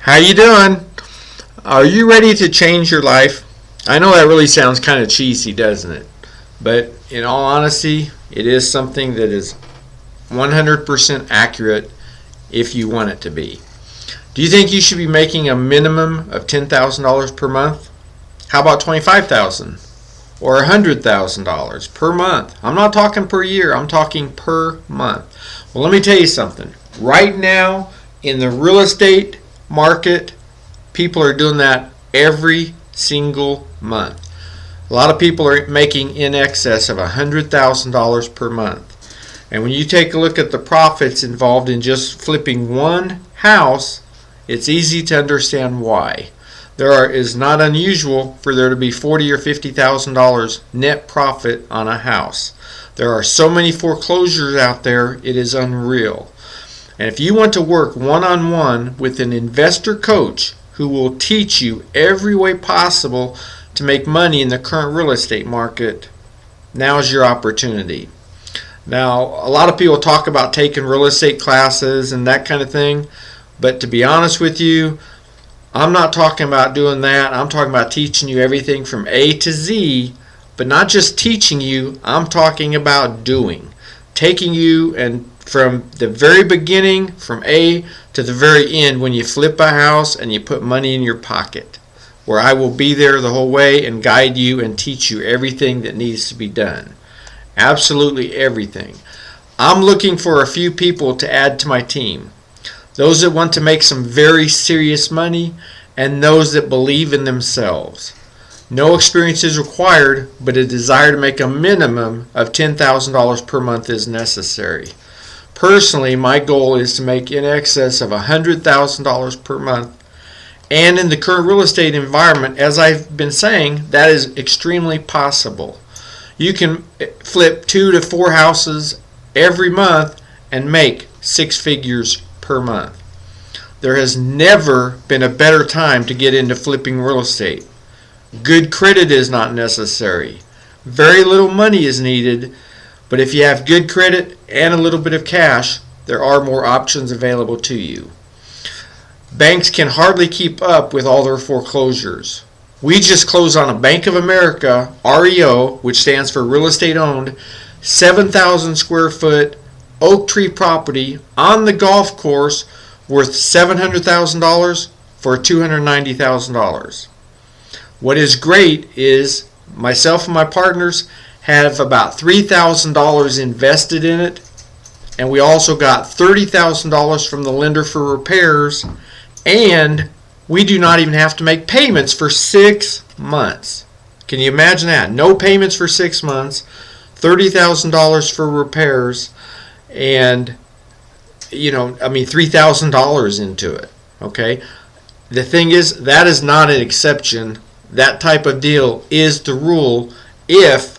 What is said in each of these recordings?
How you doing? Are you ready to change your life? I know that really sounds kind of cheesy, doesn't it? But in all honesty, it is something that is 100% accurate if you want it to be. Do you think you should be making a minimum of $10,000 per month? How about $25,000 or $100,000 per month? I'm not talking per year, I'm talking per month. Well, let me tell you something. Right now in the real estate market, people are doing that every single month. A lot of people are making in excess of $100,000 per month. And when you take a look at the profits involved in just flipping one house, it's easy to understand why. Is not unusual for there to be $40,000 or $50,000 net profit on a house. There are so many foreclosures out there, it is unreal. And if you want to work one-on-one with an investor coach who will teach you every way possible to make money in the current real estate market, now's your opportunity. Now, a lot of people talk about taking real estate classes and that kind of thing, but to be honest with you, I'm not talking about doing that. I'm talking about teaching you everything from A to Z, but not just teaching you, I'm talking about doing. Taking you and from the very beginning, from A to the very end, when you flip a house and you put money in your pocket, where I will be there the whole way and guide you and teach you everything that needs to be done. Absolutely everything. I'm looking for a few people to add to my team. Those that want to make some very serious money and those that believe in themselves. No experience is required, but a desire to make a minimum of $10,000 per month is necessary. Personally, my goal is to make in excess of $100,000 per month. And in the current real estate environment, as I've been saying, that is extremely possible. You can flip 2 to 4 houses every month and make 6 figures per month. There has never been a better time to get into flipping real estate. Good credit is not necessary. Very little money is needed, but if you have good credit and a little bit of cash, there are more options available to you. Banks can hardly keep up with all their foreclosures. We just closed on a Bank of America REO, which stands for Real Estate Owned, 7,000 square foot oak tree property on the golf course worth $700,000 for $290,000. What is great is myself and my partners have about $3,000 invested in it, and we also got $30,000 from the lender for repairs, and we do not even have to make payments for 6 months. Can you imagine that? No payments for 6 months, $30,000 for repairs, and $3,000 into it. Okay? The thing is, that is not an exception. That type of deal is the rule if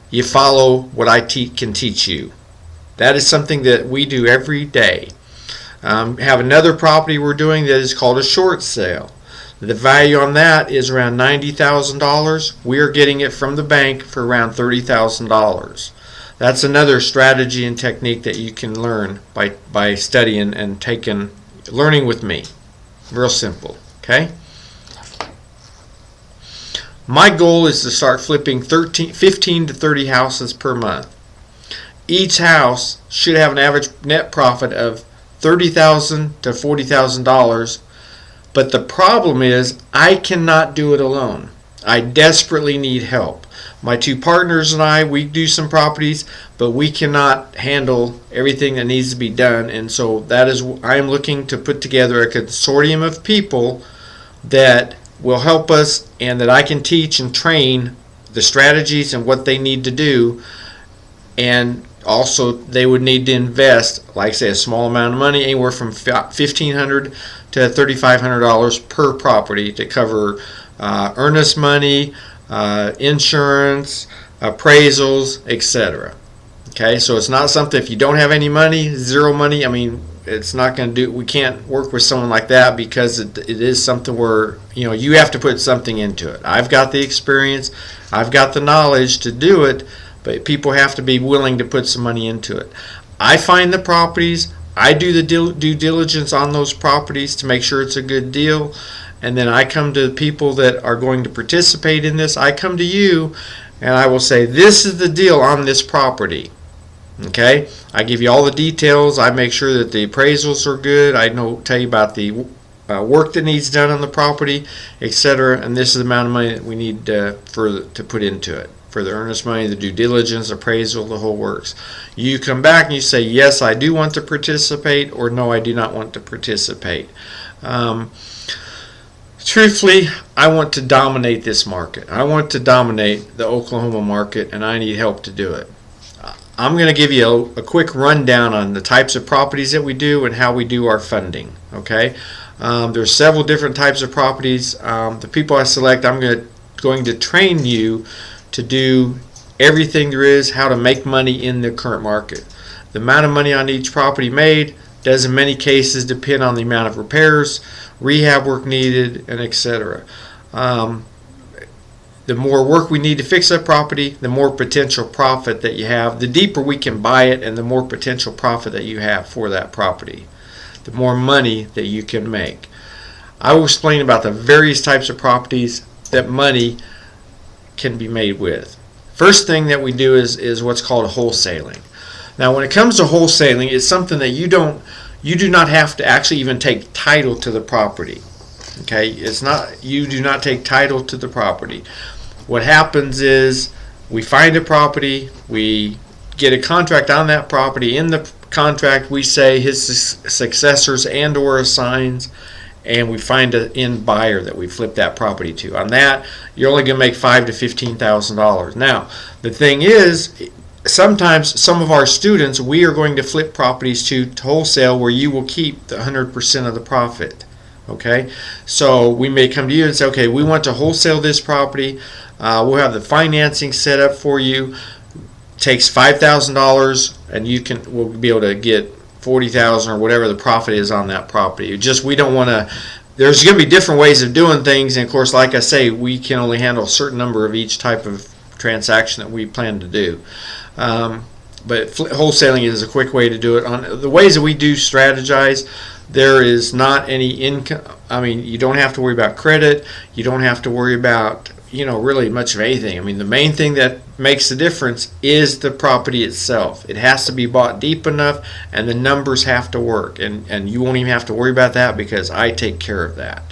you follow what I can teach you. That is something that we do every day. Have another property we're doing that is called a short sale. The value on that is around $90,000. We are getting it from the bank for around $30,000. That's another strategy and technique that you can learn by studying and learning with me. Real simple. Okay? My goal is to start flipping 15 to 30 houses per month. Each house should have an average net profit of $30,000 to $40,000, but the problem is I cannot do it alone. I desperately need help. My 2 partners and I, we do some properties, but we cannot handle everything that needs to be done, and so that is I am looking to put together a consortium of people that will help us and that I can teach and train the strategies and what they need to do. And also they would need to invest, like I say, a small amount of money, anywhere from $1,500 to $3,500 per property to cover earnest money, insurance, appraisals, etc. Okay, so it's not something, if you don't have any money, zero money, it's not going to do. We can't work with someone like that because it is something where you have to put something into it. I've got the experience, I've got the knowledge to do it, but people have to be willing to put some money into it. I find the properties, I do the due diligence on those properties to make sure it's a good deal, and then I come to people that are going to participate in this. I come to you and I will say, this is the deal on this property. Okay, I give you all the details. I make sure that the appraisals are good. I tell you about the work that needs done on the property, etc. And this is the amount of money that we need to put into it, for the earnest money, the due diligence, appraisal, the whole works. You come back and you say, yes, I do want to participate, or no, I do not want to participate. Truthfully, I want to dominate this market. I want to dominate the Oklahoma market, and I need help to do it. I'm going to give you a quick rundown on the types of properties that we do and how we do our funding. Okay, there's several different types of properties. The people I select, I'm going to train you to do everything there is, how to make money in the current market. The amount of money on each property made does in many cases depend on the amount of repairs, rehab work needed, and etc. The more work we need to fix that property, the more potential profit that you have. The deeper we can buy it, and the more potential profit that you have for that property, the more money that you can make. I will explain about the various types of properties that money can be made with. First thing that we do is what's called wholesaling. Now, when it comes to wholesaling, it's something that you do not have to actually even take title to the property. Okay, you do not take title to the property. What happens is we find a property, we get a contract on that property. In the contract, we say his successors and or assigns, and we find an end buyer that we flip that property to. On that, you're only going to make $5,000 to $15,000. Now, the thing is, sometimes some of our students, we are going to flip properties to wholesale, where you will keep the 100% of the profit. Okay, so we may come to you and say, okay, we want to wholesale this property. We'll have the financing set up for you. Takes $5,000, and we'll be able to get $40,000 or whatever the profit is on that property. We don't want to. There's going to be different ways of doing things, and of course, like I say, we can only handle a certain number of each type of transaction that we plan to do. But wholesaling is a quick way to do it. On the ways that we do strategize, there is not any income. I mean, you don't have to worry about credit. You don't have to worry about, really much of anything. I mean, the main thing that makes the difference is the property itself. It has to be bought deep enough, and the numbers have to work. And you won't even have to worry about that, because I take care of that.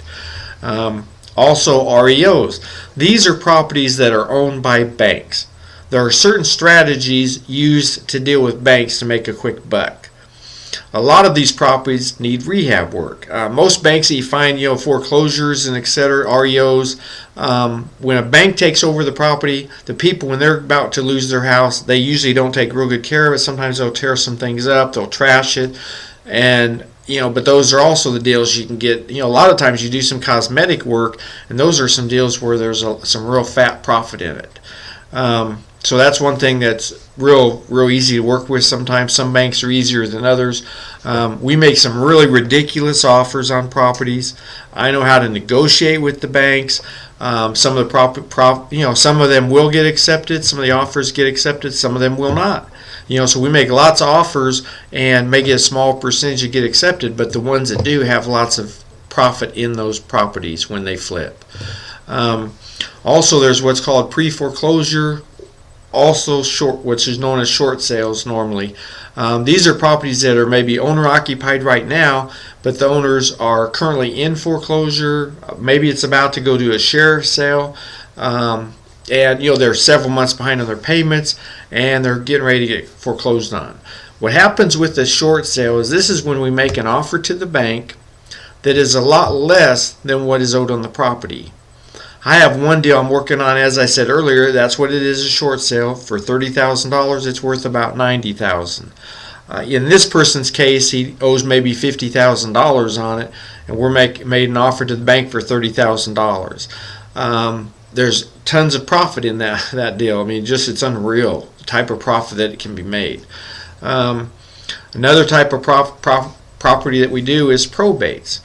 Also, REOs. These are properties that are owned by banks. There are certain strategies used to deal with banks to make a quick buck. A lot of these properties need rehab work. Most banks that you find, foreclosures and etc., REOs, when a bank takes over the property, the people, when they're about to lose their house, they usually don't take real good care of it. Sometimes they'll tear some things up, they'll trash it, and but those are also the deals you can get. A lot of times you do some cosmetic work, and those are some deals where there's some real fat profit in it. So that's one thing that's real easy to work with. Sometimes some banks are easier than others. We make some really ridiculous offers on properties. I know how to negotiate with the banks. Some of the some of them will get accepted. Some of the offers get accepted. Some of them will not. So we make lots of offers and make it a small percentage that get accepted, but the ones that do have lots of profit in those properties when they flip. Also, there's what's called pre-foreclosure, also which is known as short sales normally. These are properties that are maybe owner occupied right now, but the owners are currently in foreclosure. Maybe it's about to go to a share sale, and they're several months behind on their payments, and they're getting ready to get foreclosed on. What happens with the short sale is this is when we make an offer to the bank that is a lot less than what is owed on the property. I have one deal I'm working on, as I said earlier. That's what it is, a short sale. For $30,000, it's worth about $90,000. In this person's case, he owes maybe $50,000 on it, and we're made an offer to the bank for $30,000. There's tons of profit in that deal. I mean, it's unreal the type of profit that it can be made. Another type of property that we do is probates.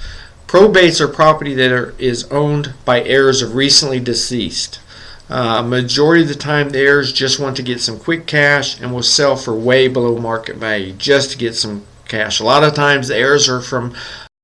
Probates are property that is owned by heirs of recently deceased. Majority of the time, the heirs just want to get some quick cash and will sell for way below market value just to get some cash. A lot of times the errors are from